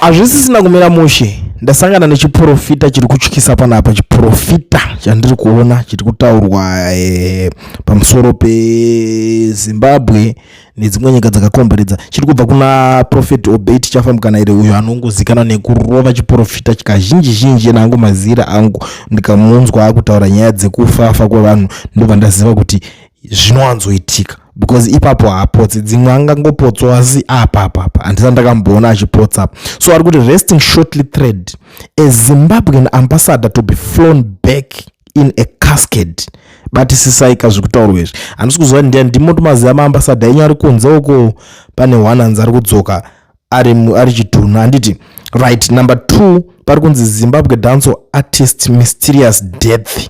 Azvisisina kumira mushe. Ndasangana nechiprofita chiri kutyisa panapa, chiprofita chandiri kuona chiri kutaurwa pamusoro peZimbabwe nedzimwe nyika dzakakomberedza. Chiri kubva kuna Prophet Obey Chafamukanaire, uyo anongozikanwa nekurova chiprofita kazhinji zhinji nangu mazira angu ndikamunzwa akutaura nyaya dzekufafa kwevanhu, ndobva ndaziva kuti zvinowanzoitika. Because ipapo hapotsi, dzimwe angangopotswa asi apa handisati ndakamboona achipotsa apa. So ari kuti resting shortly thread, a Zimbabwean ambassador to be flown back in a casket. Batisisaika zvekutaurwa izvi handisi kuziva ndimoto maziva maambassador enyu ari kunze uko pane wananzi ari kudzoka ari chitunhu. Handiti right. Number 2 pari kunzi Zimbabwe dancehall artist mysterious death.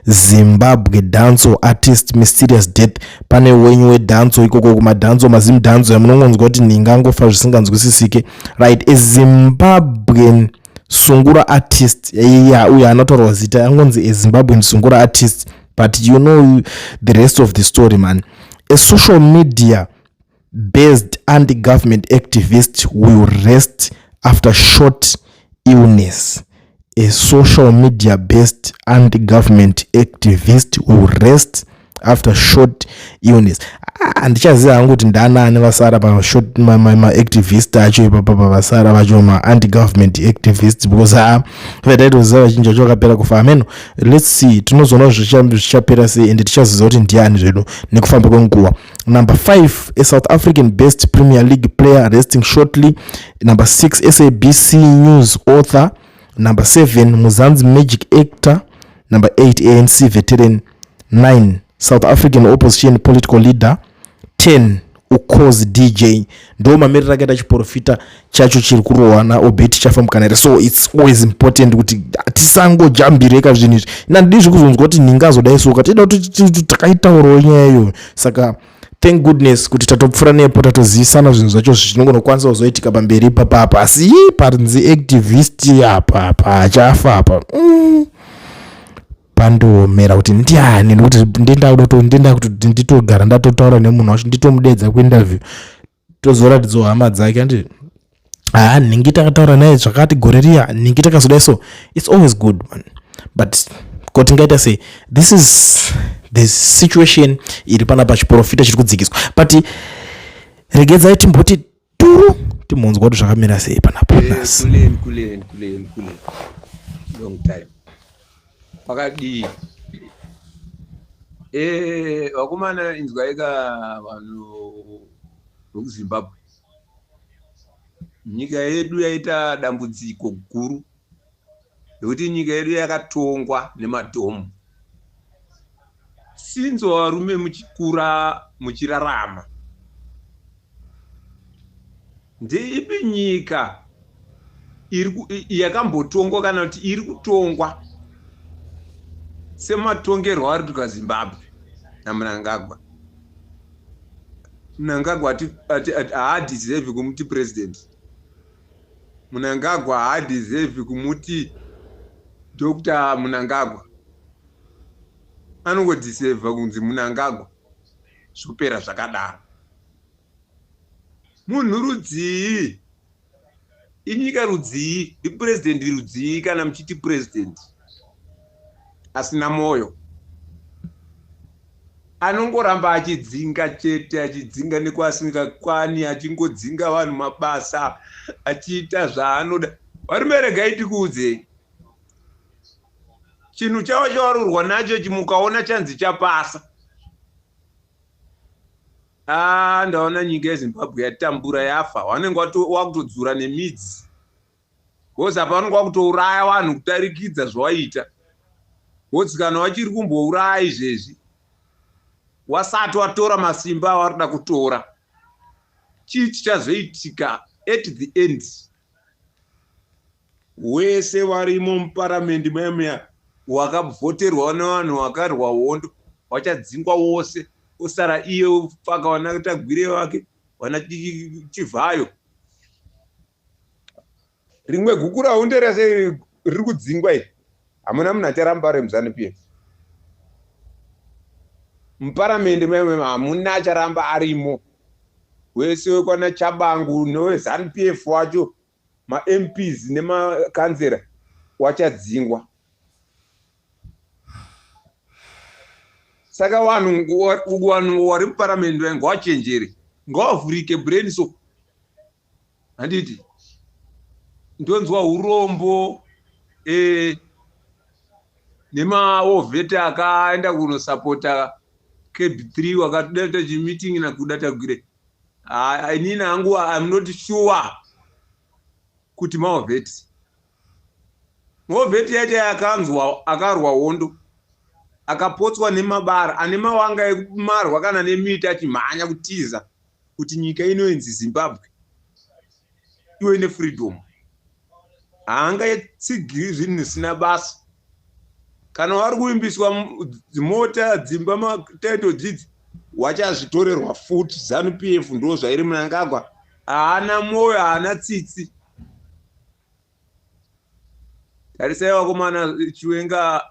Zimbabwe dancehall artist mysterious death. Pane wenyu wedancehall ikoko kumadanzo mazimu dancehall yamunongonzwa kuti ndingangofa zvisinganzwisisike. Right. A Zimbabwean sungura artist, uyo anotaurwa zita yangonzi a Zimbabwean sungura artist, but you know the rest of the story, man. A social media based anti-government activist will rest after short illness. A social media based anti-government activist will rest after short illness. Andichaziva hangu kuti ndanani vasara pashort ma-activist acho ipapa vasara vacho ma-anti-government activist, because vataitoziva vachinji vacho vakapera kufa. Ameno, let's see, tinozoona zvichapera sei ende tichaziva kuti ndiani zvedu nekufamba kwenguva. Number 5, a South African based Premier League player resting shortly. Number 6, SABC News author. Number 7, Muzanzi Magic actor. Number 8, ANC veteran. 9, South African opposition political leader. 10, Ukhozi DJ. Ndo mamirira akaita chiprofita chacho chiri kurohwana Obey Chafamukanaire. So it's always important kuti tisangojambireka zvinhu izvi. Ndizvi kuzonzwa kuti ndingazodaisoka tida kuti takaitaurawo nyaya iyoyo. Saka thank goodness kuti tatopfura nepo tatozivisana zvinhu zvacho zvinongonokwanisa kuzoitika pamberi papapa. Asi parinzi activist apa achafa apa. Pandomera kuti ndiani, nokuti ndenda kuti nditogara ndatotaura nemunhu wacho nditomudedza kuinterview tozoratidza hama dzake andi ningi takataura naye zvakati gore riya ningi takazodai. So it's always good, man. But kuti ngaita sei, this is the situation iri panapa chiprofita chiri kudzikiswa. But regedzai timboti turu timonzwa kuti zvakamira sei panapa. Kuleni long time pakadii vakomana inzwaika vanhu vekuZimbabwe. Nyika yedu yaita dambudziko guru nekuti nyika yedu yakatongwa nemadhomu. Sinzo varume muchikura muchirarama, ndeipi nyika yakambotongwa kana kuti iri kutongwa sematongerwo ari kuitwa Zimbabwe naMnangagwa? Mnangagwa haadhiservi kumuti president. Mnangagwa haadhiservi kumuti Dr. Mnangagwa. Anongodhiserva kunzi Mnangagwa, zvopera zvakadaro. Munhu rudzii, inyika rudzii, ipresident rudzii kana muchiti president asina moyo, anongoramba achidzinga chete, achidzinga nekwasingakwani, achingodzinga vanhu mabasa, achiita zvaanoda. Varume regai tikuudzei, chinhu chavo chavarurwa nacho chimukaona chanzi chapasa. Ndaona nyika yeZimbabwe yatambura yafa, vanenge wakutodzura nemidzi. Because apa vanenge wakutouraya vanhu kutarikidza zvawaita. Wotsikana wachiri kumbouraya izvezvi wasati watora masimba awarida kutora. Chii chichazoitika at the end? Wese varimo muparamendi memeya wakabvoterwa nevanhu vakarwa hondo wachadzingwa wose, osara iye faka wana tagwire wake wana Chivhayo. Rimwe guku raunde rese riri kudzingwa iri hamuna munhu acharamba ari muZANU-PF. Muparamendi meme hamuna acharamba arimo. Wese wekwana Chabangu neweZANU-PF wacho ma-MPs nemakanzera wachadzingwa. Saka vanhu vari muparamende ngavachenjere, ngavavhurike brain. So handiti ndonzwa urombo nemaovheti akaenda kunosapota KB3 wakatoda chimeeting nakuda tagwire. Inini hangu I'm not sure kuti maovheti yaita yakanzwa akarwa hondo akapotswa nemabara ane mawanga ekumarwa kana nemiti achimhanya kutiza kuti nyika inoinzi Zimbabwe iwe nefreedom. Haangatsigiri zvinhu zvisina basa. Kana vari kuimbiswa dzimota dzimba mataito dzidzi wachazvitorerwa futi. ZANU-PF ndo zvairi Mnangagwa, haana moyo, haana tsitsi. Tarisai vakomana Chiwenga,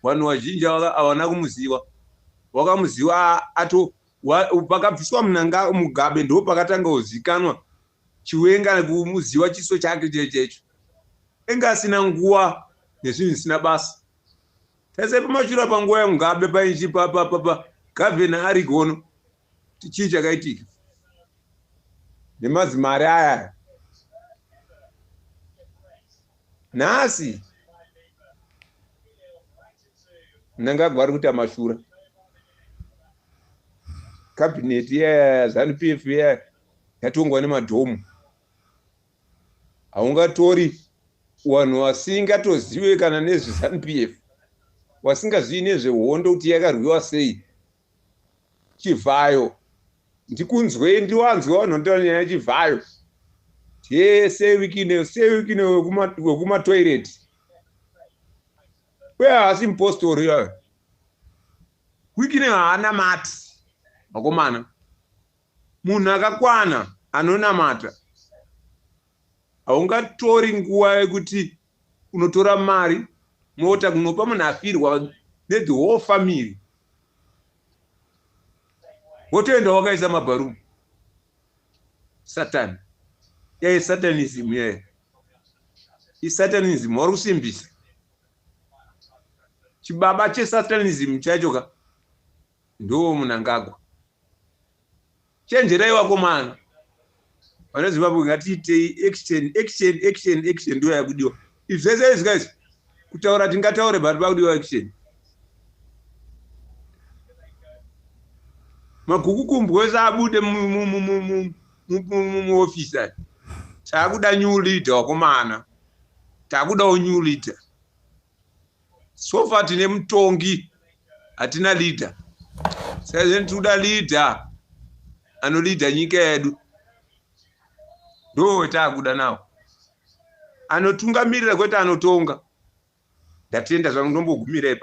vanhu vazhinji havana kumuziva. Wakamuziva pakabviswa Mugabe ndo pakatanga kuzikanwa Chiwenga kumuziva chiso chake chechecho. Enga asina nguva nezvinhu zvisina basa. Tarisai pamashure panguva yaMugabe painchi gavhena ari gono chii chakaitika nemadzimari aya. Nhasi Mnangagwa ari kuita mashura. Kabineti yaZANU-PF yatongwa nemadhomu. Haungatori vanhu vasingatozive kana nezveZANU-PF, vasingazivi nezvehondo kuti yakarwiwa sei. Chivhayo ndikunzwei, ndiwanzwa vanhu vanotanya yechivhayo. Seviki wekumatoireti uye haasi mupostori yayo. Wikine haana mati. Vakomana, munhu akakwana anonamata. Haungatori nguva yekuti unotora mari mota kunopa munhu afirwa the whole family, wotoenda wakaisa mabharumu. Satani satanism isatanism vari kusimbisa. Chibaba chesatanism chacho ndo Mnangagwa. Chenjerai vakomana vanaZimbabwe, ngatiitei action ndo yakudiwa. Zvese izvi guys, kutaura tingataure but pakudiwa action. Magukukumbu wese abude muofisi ati takuda new leader. Vakomana, takudawo new leader. So far tine mutongi, hatina leader. Saka tinoda leader anolida nyika yedu. Ndo wetakuda nawo, anotungamirira kwete anotonga. Ndatenda zvangu ndombogumirai.